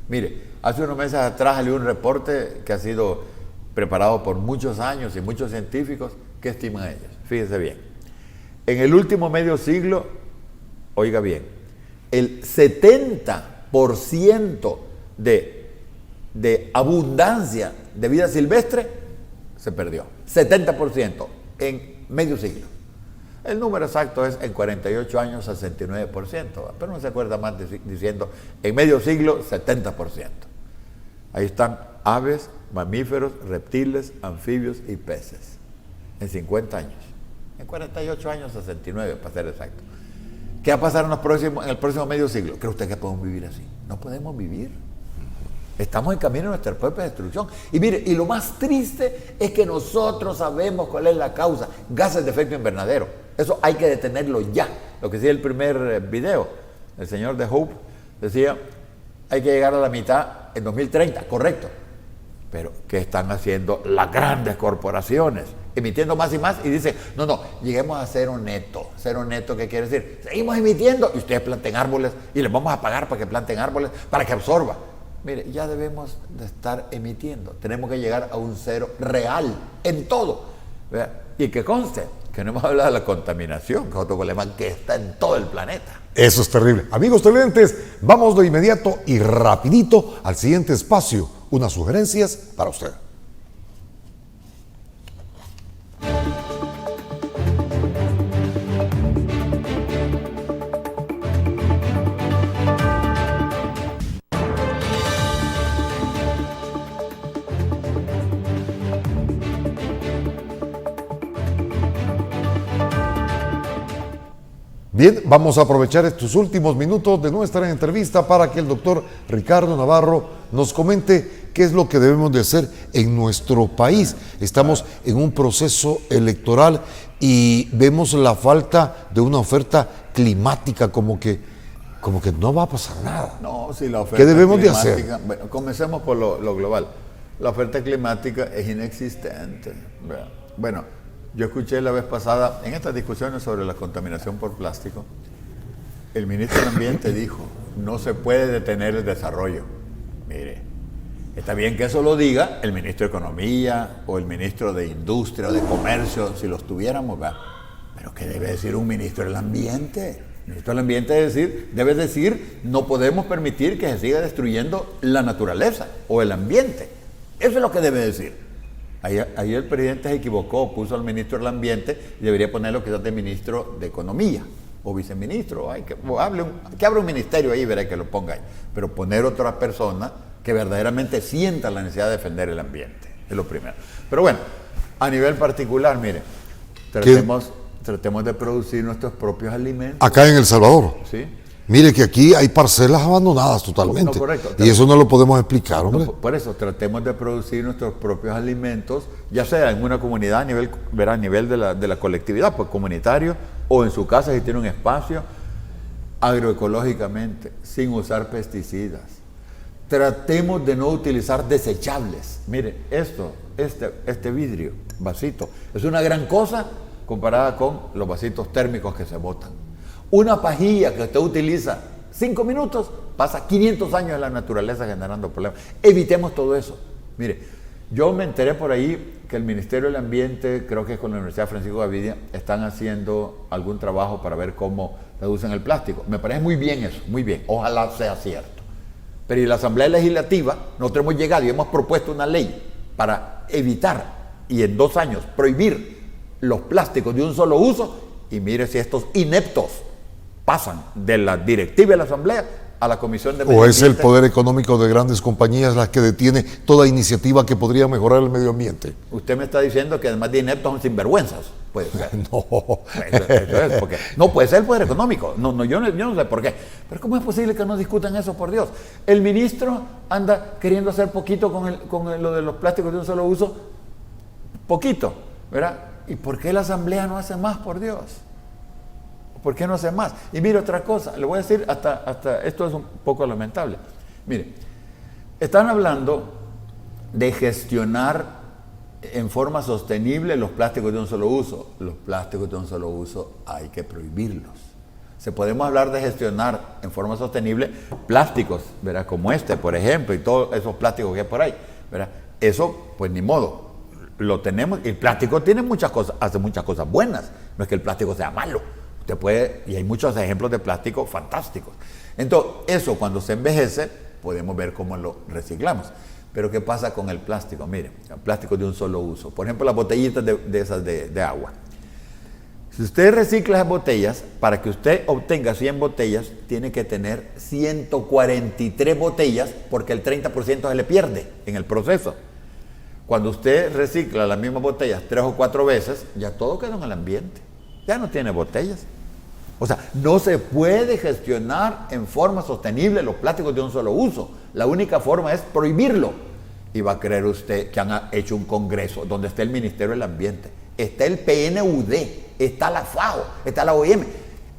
Mire, hace unos meses atrás salió un reporte que ha sido preparado por muchos años y muchos científicos. ¿Qué estiman ellos? Fíjense bien. En el último medio siglo, oiga bien, el 70% de abundancia de vida silvestre se perdió. 70% en medio siglo. El número exacto es en 48 años 69%, pero no se acuerda más diciendo en medio siglo 70%. Ahí están aves, mamíferos, reptiles, anfibios y peces. En 50 años. En 48 años 69, para ser exacto. ¿Qué va a pasar en el próximo medio siglo? ¿Cree usted que podemos vivir así? No podemos vivir. Estamos en camino a nuestra propia destrucción. Y mire, y lo más triste es que nosotros sabemos cuál es la causa. Gases de efecto invernadero. Eso hay que detenerlo ya. Lo que decía el primer video, el señor de Hope decía, hay que llegar a la mitad en 2030, correcto. Pero, ¿qué están haciendo las grandes corporaciones? Emitiendo más y más y dicen, no, lleguemos a cero neto. Cero neto, ¿qué quiere decir? Seguimos emitiendo y ustedes planten árboles y les vamos a pagar para que planten árboles, para que absorba. Mire, ya debemos de estar emitiendo. Tenemos que llegar a un cero real en todo, ¿verdad? Y que conste que no hemos hablado de la contaminación, que es otro problema que está en todo el planeta. Eso es terrible. Amigos televidentes, vamos de inmediato y rapidito al siguiente espacio. Unas sugerencias para usted. Bien, vamos a aprovechar estos últimos minutos de nuestra entrevista para que el doctor Ricardo Navarro nos comente qué es lo que debemos de hacer en nuestro país. Estamos en un proceso electoral y vemos la falta de una oferta climática, como que no va a pasar nada. No, si la oferta ¿qué debemos de climática, hacer? bueno, comencemos por lo global. La oferta climática es inexistente. Bueno, yo escuché la vez pasada, en estas discusiones sobre la contaminación por plástico, el ministro del Ambiente dijo, no se puede detener el desarrollo. Mire, está bien que eso lo diga el ministro de Economía o el ministro de Industria o de Comercio, si los tuviéramos, ¿verdad? Pero ¿qué debe decir un ministro del Ambiente? El ministro del Ambiente debe decir, no podemos permitir que se siga destruyendo la naturaleza o el ambiente. Eso es lo que debe decir. Ahí el presidente se equivocó, puso al ministro del Ambiente y debería ponerlo quizás de ministro de Economía o viceministro. Que abra un ministerio ahí, verá que lo ponga ahí. Pero poner otra persona que verdaderamente sienta la necesidad de defender el ambiente, es lo primero. Pero bueno, a nivel particular, mire, tratemos de producir nuestros propios alimentos. Acá en El Salvador. Sí. Mire que aquí hay parcelas abandonadas totalmente. No, correcto. Y eso no lo podemos explicar, hombre. No, por eso, tratemos de producir nuestros propios alimentos, ya sea en una comunidad, a nivel de la colectividad, pues comunitario, o en su casa si tiene un espacio, agroecológicamente, sin usar pesticidas. Tratemos de no utilizar desechables. Mire, este vidrio, vasito, es una gran cosa comparada con los vasitos térmicos que se botan. Una pajilla que usted utiliza 5 minutos, pasa 500 años en la naturaleza generando problemas. Evitemos todo eso. Mire, yo me enteré por ahí que el Ministerio del Ambiente, creo que es con la Universidad Francisco Gavidia, están haciendo algún trabajo para ver cómo reducen el plástico. Me parece muy bien eso, muy bien. Ojalá sea cierto. Pero en la Asamblea Legislativa nosotros hemos llegado y hemos propuesto una ley para evitar y en 2 años prohibir los plásticos de un solo uso. Y mire si estos ineptos pasan de la directiva de la Asamblea a la Comisión de Medio ¿O Ambiente? es el poder económico de grandes compañías las que detiene toda iniciativa que podría mejorar el medio ambiente? Usted me está diciendo que además de ineptos son sinvergüenzas. Puede ser. No. Eso es, porque no puede ser el poder económico. Yo no sé por qué. Pero ¿cómo es posible que no discutan eso, por Dios? El ministro anda queriendo hacer poquito con lo de los plásticos de un solo uso. Poquito, ¿verdad? ¿Y por qué la Asamblea no hace más, por Dios? ¿Por qué no hace más? Y mire otra cosa, le voy a decir, hasta esto es un poco lamentable. Mire, están hablando de gestionar en forma sostenible los plásticos de un solo uso. Los plásticos de un solo uso hay que prohibirlos. Podemos hablar de gestionar en forma sostenible plásticos, ¿verdad? Como este, por ejemplo, y todos esos plásticos que hay por ahí, ¿verdad? Eso, pues ni modo, lo tenemos. El plástico tiene muchas cosas, hace muchas cosas buenas. No es que el plástico sea malo. Usted puede, y hay muchos ejemplos de plástico fantásticos. Entonces, eso cuando se envejece, podemos ver cómo lo reciclamos. Pero ¿qué pasa con el plástico? Mire, el plástico de un solo uso. Por ejemplo, las botellitas de agua. Si usted recicla esas botellas, para que usted obtenga 100 botellas, tiene que tener 143 botellas, porque el 30% se le pierde en el proceso. Cuando usted recicla las mismas botellas 3 o 4 veces, ya todo queda en el ambiente. Ya no tiene botellas. O sea, no se puede gestionar en forma sostenible los plásticos de un solo uso. La única forma es prohibirlo. Y va a creer usted que han hecho un congreso donde está el Ministerio del Ambiente, está el PNUD, está la FAO, está la OIM,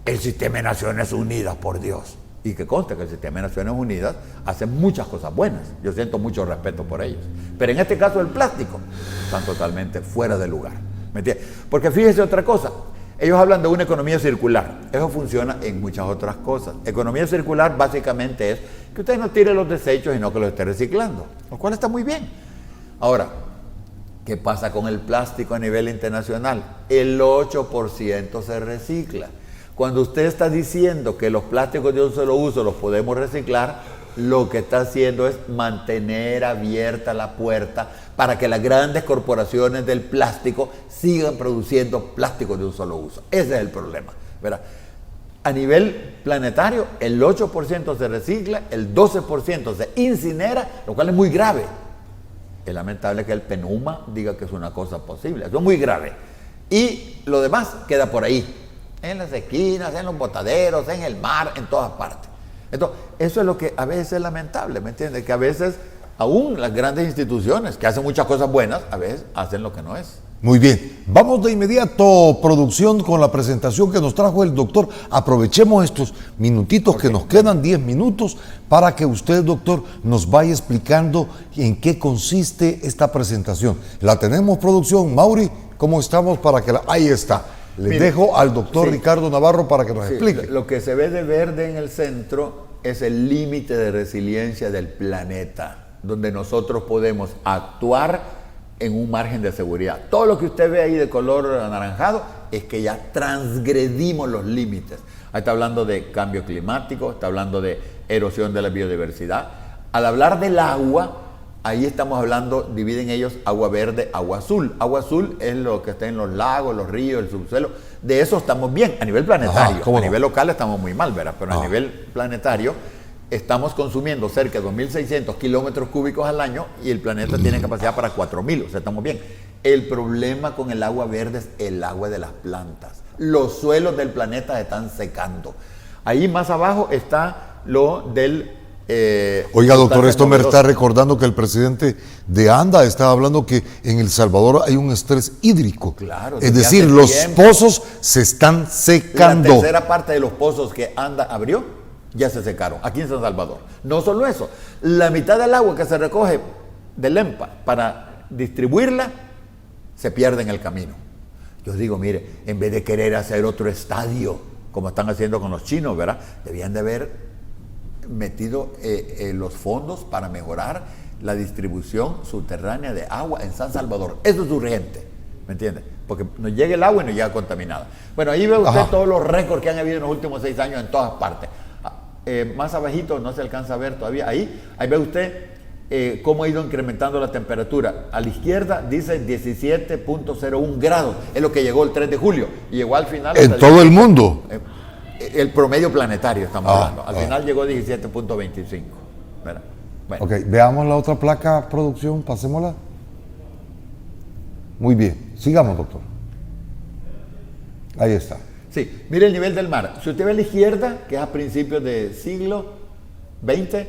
el Sistema de Naciones Unidas, por Dios. Y que conste que el Sistema de Naciones Unidas hace muchas cosas buenas. Yo siento mucho respeto por ellos. Pero en este caso el plástico están totalmente fuera de lugar. ¿Me entiende? Porque fíjese otra cosa. Ellos hablan de una economía circular. Eso funciona en muchas otras cosas. Economía circular básicamente es que usted no tire los desechos y no que los esté reciclando, lo cual está muy bien. Ahora, ¿Qué pasa con el plástico a nivel internacional? El 8% se recicla. Cuando usted está diciendo que los plásticos de un solo uso los podemos reciclar, lo que está haciendo es mantener abierta la puerta para que las grandes corporaciones del plástico sigan produciendo plásticos de un solo uso. Ese es el problema, ¿verdad? A nivel planetario, el 8% se recicla, el 12% se incinera, lo cual es muy grave. Es lamentable que el PNUMA diga que es una cosa posible, eso es muy grave. Y lo demás queda por ahí, en las esquinas, en los botaderos, en el mar, en todas partes. Entonces, eso es lo que a veces es lamentable, ¿me entiendes? Que a veces, aún las grandes instituciones, que hacen muchas cosas buenas, a veces hacen lo que no es. Muy bien, vamos de inmediato, producción, con la presentación que nos trajo el doctor. Aprovechemos estos minutitos que nos quedan, 10 minutos, para que usted, doctor, nos vaya explicando en qué consiste esta presentación. La tenemos, producción. Mauri, ¿cómo estamos? Para que ahí está. Les dejo al doctor Ricardo Navarro para que nos explique. Lo que se ve de verde en el centro es el límite de resiliencia del planeta, donde nosotros podemos actuar en un margen de seguridad. Todo lo que usted ve ahí de color anaranjado es que ya transgredimos los límites. Ahí está hablando de cambio climático, está hablando de erosión de la biodiversidad. Al hablar del agua, ahí estamos hablando, dividen ellos agua verde, agua azul. Agua azul es lo que está en los lagos, los ríos, el subsuelo. De eso estamos bien a nivel planetario. A nivel local estamos muy mal, ¿verdad? Pero a nivel planetario estamos consumiendo cerca de 2.600 kilómetros cúbicos al año y el planeta tiene capacidad para 4.000, o sea, estamos bien. El problema con el agua verde es el agua de las plantas. Los suelos del planeta se están secando. Ahí más abajo está lo del... Oiga, doctor, esto me está recordando que el presidente de ANDA estaba hablando que en El Salvador hay un estrés hídrico. Claro, es decir, los pozos se están secando. La tercera parte de los pozos que ANDA abrió ya se secaron, aquí en San Salvador. No solo eso, la mitad del agua que se recoge del EMPA para distribuirla, se pierde en el camino. Yo digo, mire, en vez de querer hacer otro estadio, como están haciendo con los chinos, ¿verdad? Debían de haber metido los fondos para mejorar la distribución subterránea de agua en San Salvador. Eso es urgente, ¿me entiende? Porque nos llega el agua y nos llega contaminada. Bueno, ahí ve usted todos los récords que han habido en los últimos 6 años en todas partes. Más abajito, no se alcanza a ver todavía, ahí ve usted cómo ha ido incrementando la temperatura. A la izquierda dice 17.01 grados, es lo que llegó el 3 de julio, y llegó al final... ¿En todo el mundo? El promedio planetario estamos hablando, al final llegó 17.25. Bueno. Ok, veamos la otra placa, producción, pasémosla. Muy bien, sigamos, doctor. Ahí está. Sí, mire el nivel del mar. Si usted ve a la izquierda, que es a principios del siglo XX,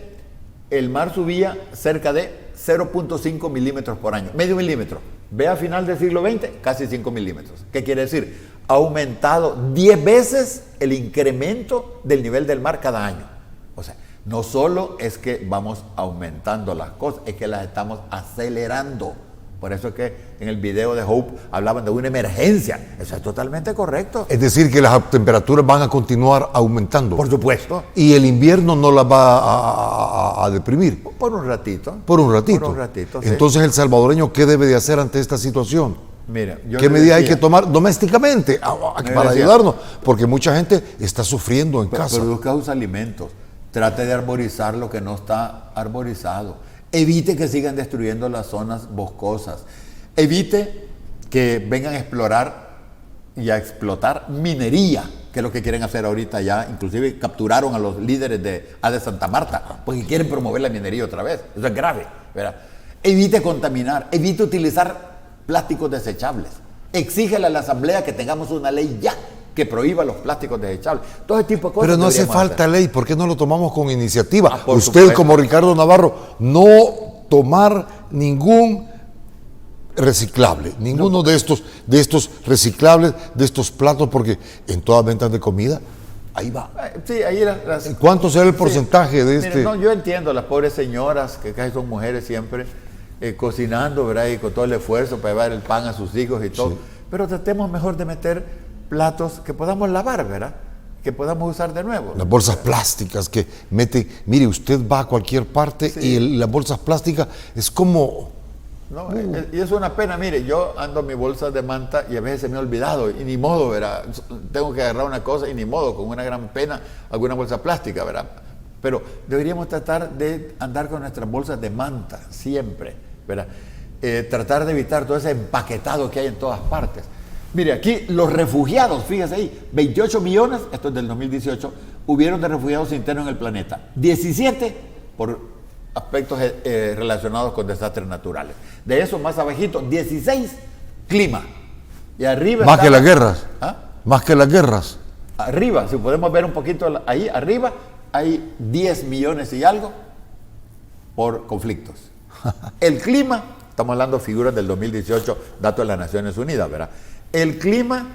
el mar subía cerca de 0.5 milímetros por año, medio milímetro. Ve a final del siglo XX, casi 5 milímetros. ¿Qué quiere decir? Ha aumentado 10 veces el incremento del nivel del mar cada año. O sea, no solo es que vamos aumentando las cosas, es que las estamos acelerando. Por eso es que en el video de Hope hablaban de una emergencia. Eso es totalmente correcto. Es decir, que las temperaturas van a continuar aumentando. Por supuesto. Y el invierno no las va a deprimir. Por un ratito. Por un ratito. Por un ratito, sí. Entonces, el salvadoreño, ¿qué debe de hacer ante esta situación? Mira, ¿qué medidas hay que tomar domésticamente para ayudarnos? Porque mucha gente está sufriendo en casa. Produzca sus alimentos. Trate de arborizar lo que no está arborizado. Evite que sigan destruyendo las zonas boscosas. Evite que vengan a explorar y a explotar minería, que es lo que quieren hacer ahorita ya. Inclusive capturaron a los líderes de Santa Marta porque quieren promover la minería otra vez. Eso es grave, ¿verdad? Evite contaminar, evite utilizar plásticos desechables. Exígele a la Asamblea que tengamos una ley ya que prohíba los plásticos desechables. Todo ese tipo de cosas. Pero no hace falta ley, ¿por qué no lo tomamos con iniciativa? Usted, supuesto, como Ricardo Navarro, no tomar ningún reciclable, ninguno de estos reciclables, de estos platos, porque en todas ventas de comida, ahí va. Sí, ahí ¿Cuánto será el porcentaje de este? Mire, no, yo entiendo, las pobres señoras, que casi son mujeres siempre, cocinando, ¿verdad? Y con todo el esfuerzo para llevar el pan a sus hijos y todo. Sí. Pero tratemos mejor de meter platos que podamos lavar, ¿verdad? Que podamos usar de nuevo. Las bolsas plásticas que mete, mire, usted va a cualquier parte y las bolsas plásticas es como No, y es una pena. Mire, yo ando en mi bolsa de manta y a veces se me ha olvidado y ni modo, ¿verdad? Tengo que agarrar una cosa y ni modo, con una gran pena, alguna bolsa plástica, ¿verdad? Pero deberíamos tratar de andar con nuestras bolsas de manta siempre, ¿verdad? Tratar de evitar todo ese empaquetado que hay en todas partes. Mire, aquí los refugiados, fíjese ahí, 28 millones, esto es del 2018, hubieron de refugiados internos en el planeta. 17 por aspectos relacionados con desastres naturales. De eso, más abajito, 16, clima. Y arriba Más que las guerras. ¿Ah? Más que las guerras. Arriba, si podemos ver un poquito ahí, arriba, hay 10 millones y algo por conflictos. El clima, estamos hablando de figuras del 2018, datos de las Naciones Unidas, ¿verdad? El clima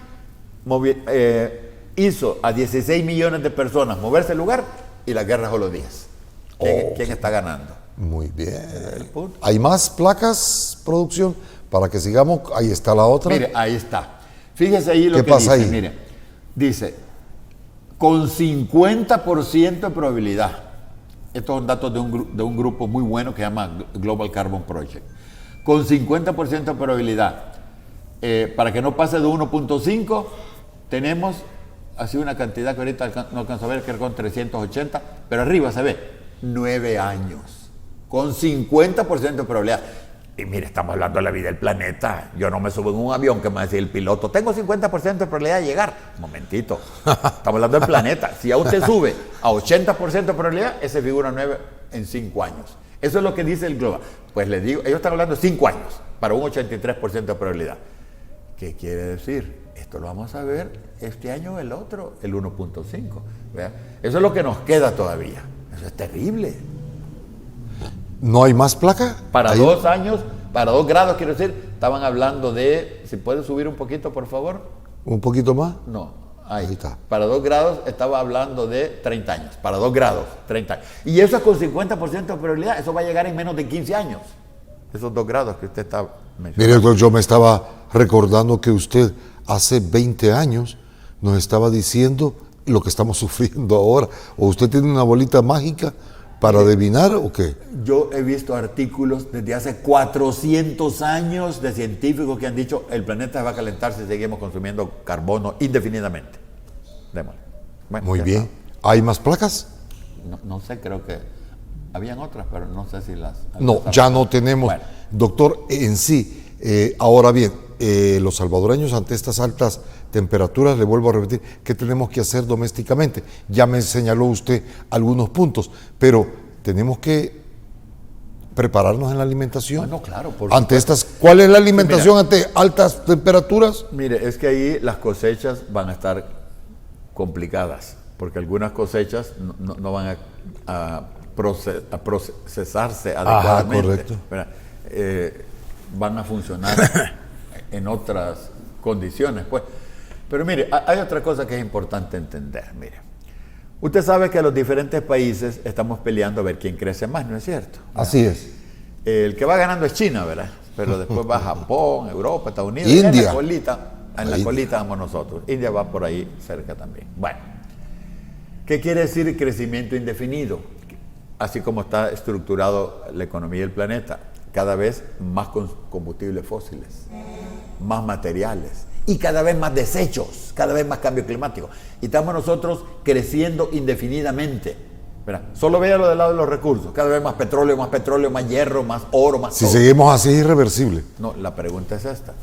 hizo a 16 millones de personas moverse del lugar y la guerra solo 10. ¿Quién está ganando? Muy bien. ¿Hay más placas, producción? Para que sigamos, ahí está la otra. Mire, ahí está. Fíjese ahí lo que pasa dice. ahí? Mire, dice, con 50% de probabilidad. Estos son datos de un grupo muy bueno que se llama Global Carbon Project. Con 50% de probabilidad. Para que no pase de 1.5, tenemos así una cantidad que ahorita no alcanzo a ver, que es con 380, pero arriba se ve 9 años, con 50% de probabilidad. Y mire, estamos hablando de la vida del planeta. Yo no me subo en un avión que me va a decir el piloto, tengo 50% de probabilidad de llegar. Un momentito, estamos hablando del planeta. Si a usted sube a 80% de probabilidad, ese figura 9 en 5 años. Eso es lo que dice el Global. Pues le digo, ellos están hablando de 5 años para un 83% de probabilidad. ¿Qué quiere decir? Esto lo vamos a ver este año o el otro, el 1.5. Eso es lo que nos queda todavía. Eso es terrible. ¿No hay más placa? Para 2 años, para 2 grados, quiero decir, estaban hablando de, si puede subir un poquito, por favor. ¿Un poquito más? No, ahí está. Para 2 grados estaba hablando de 30 años. Para 2 grados, 30 años. Y eso es con 50% de probabilidad. Eso va a llegar en menos de 15 años. Esos 2 grados que usted está mencionando. Mire, doctor, yo me estaba recordando que usted hace 20 años nos estaba diciendo lo que estamos sufriendo ahora. ¿O usted tiene una bolita mágica para adivinar o qué? Yo he visto artículos desde hace 400 años de científicos que han dicho el planeta va a calentar si seguimos consumiendo carbono indefinidamente. Démosle. Bueno, muy bien. ¿Hay más placas? No sé, creo que habían otras, pero no sé si las... No, ya no tenemos. Bueno. Doctor, en sí, ahora bien, los salvadoreños ante estas altas temperaturas, le vuelvo a repetir, ¿qué tenemos que hacer domésticamente? Ya me señaló usted algunos puntos, pero tenemos que prepararnos en la alimentación. No, claro, por ante estas, ¿cuál es la alimentación ante altas temperaturas? Mire, es que ahí las cosechas van a estar complicadas, porque algunas cosechas no van a procesarse adecuadamente. Correcto. Van a funcionar en otras condiciones, pues. Pero mire, hay otra cosa que es importante entender. Mire, usted sabe que los diferentes países estamos peleando a ver quién crece más, ¿no es cierto? Así es. El que va ganando es China, ¿verdad? Pero después va Japón, Europa, Estados Unidos. India. En la colita vamos nosotros. India va por ahí cerca también. Bueno, ¿qué quiere decir crecimiento indefinido? Así como está estructurado la economía del planeta, cada vez más combustibles fósiles, más materiales y cada vez más desechos, cada vez más cambio climático. Y estamos nosotros creciendo indefinidamente. ¿Verdad? Solo vea lo del lado de los recursos, cada vez más petróleo, más hierro, más oro, más Si todo. seguimos así es irreversible. No, la pregunta es esta.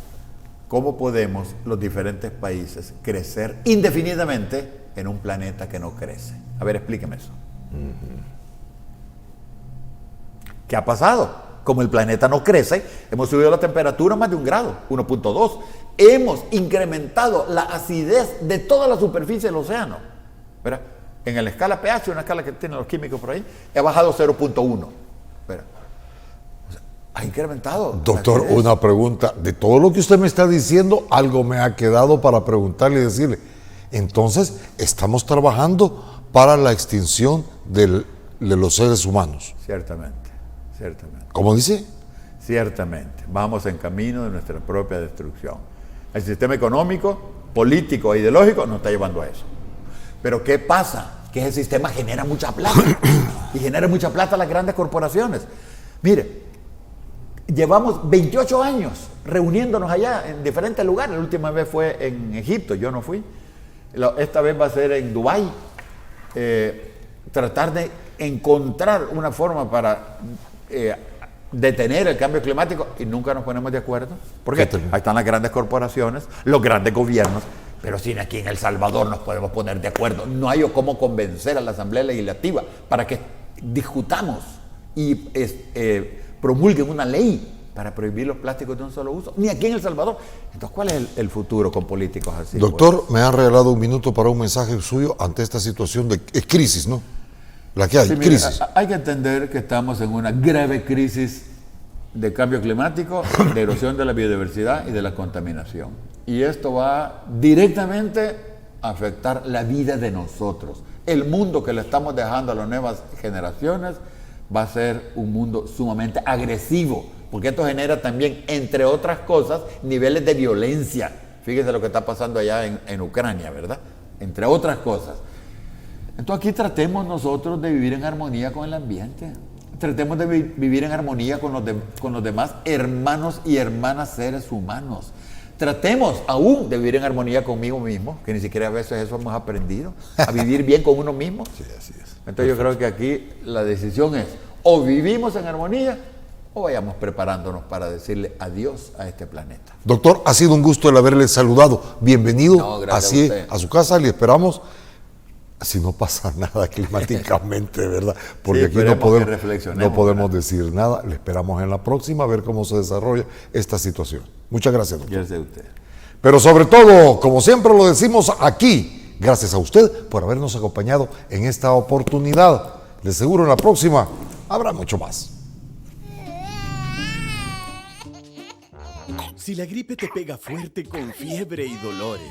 ¿Cómo podemos los diferentes países crecer indefinidamente en un planeta que no crece? A ver, explíqueme eso. ¿Qué ha pasado? Como el planeta no crece, hemos subido la temperatura más de 1 grado, 1.2. Hemos incrementado la acidez de toda la superficie del océano. ¿Verdad? En la escala pH, una escala que tienen los químicos por ahí, ha bajado 0.1. Ha incrementado. Doctor, una pregunta. De todo lo que usted me está diciendo, algo me ha quedado para preguntarle y decirle. Entonces, estamos trabajando para la extinción de los seres humanos. Ciertamente. ¿Cómo dice? Ciertamente. Vamos en camino de nuestra propia destrucción. El sistema económico, político e ideológico nos está llevando a eso. Pero ¿qué pasa? Que ese sistema genera mucha plata. Y genera mucha plata a las grandes corporaciones. Mire, llevamos 28 años reuniéndonos allá en diferentes lugares. La última vez fue en Egipto, yo no fui. Esta vez va a ser en Dubái. Tratar de encontrar una forma para detener el cambio climático y nunca nos ponemos de acuerdo. Porque ahí están las grandes corporaciones, los grandes gobiernos, pero sin aquí en El Salvador nos podemos poner de acuerdo. No hay cómo convencer a la Asamblea Legislativa para que discutamos y promulguen una ley para prohibir los plásticos de un solo uso, ni aquí en El Salvador. Entonces, ¿cuál es el futuro con políticos así? Doctor, me han regalado un minuto para un mensaje suyo ante esta situación de crisis, ¿no? La que hay, sí, mira, crisis. Hay que entender que estamos en una grave crisis de cambio climático, de erosión de la biodiversidad y de la contaminación. Y esto va directamente a afectar la vida de nosotros. El mundo que le estamos dejando a las nuevas generaciones va a ser un mundo sumamente agresivo, porque esto genera también, entre otras cosas, niveles de violencia. Fíjese lo que está pasando allá en Ucrania, ¿verdad? Entre otras cosas. Entonces aquí tratemos nosotros de vivir en armonía con el ambiente. Tratemos de vivir en armonía con los demás hermanos y hermanas seres humanos. Tratemos aún de vivir en armonía conmigo mismo, que ni siquiera a veces eso hemos aprendido, a vivir bien con uno mismo. Sí, así es. Entonces yo creo que aquí la decisión es o vivimos en armonía o vayamos preparándonos para decirle adiós a este planeta. Doctor, ha sido un gusto el haberle saludado. Bienvenido así a su casa. Le esperamos, si no pasa nada climáticamente, ¿verdad? Porque sí, aquí no podemos decir nada. Le esperamos en la próxima a ver cómo se desarrolla esta situación. Muchas gracias, doctor. Gracias a usted. Pero sobre todo, como siempre lo decimos aquí, gracias a usted por habernos acompañado en esta oportunidad. De seguro en la próxima habrá mucho más. Si la gripe te pega fuerte con fiebre y dolores,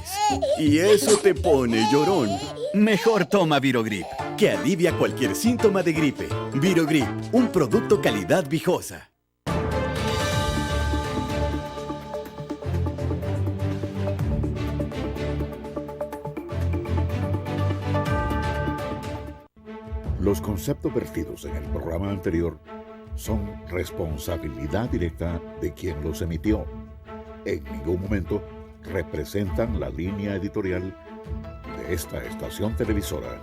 y eso te pone llorón, mejor toma Virogrip, que alivia cualquier síntoma de gripe. Virogrip, un producto calidad Vijosa. Los conceptos vertidos en el programa anterior son responsabilidad directa de quien los emitió. En ningún momento representan la línea editorial de esta estación televisora.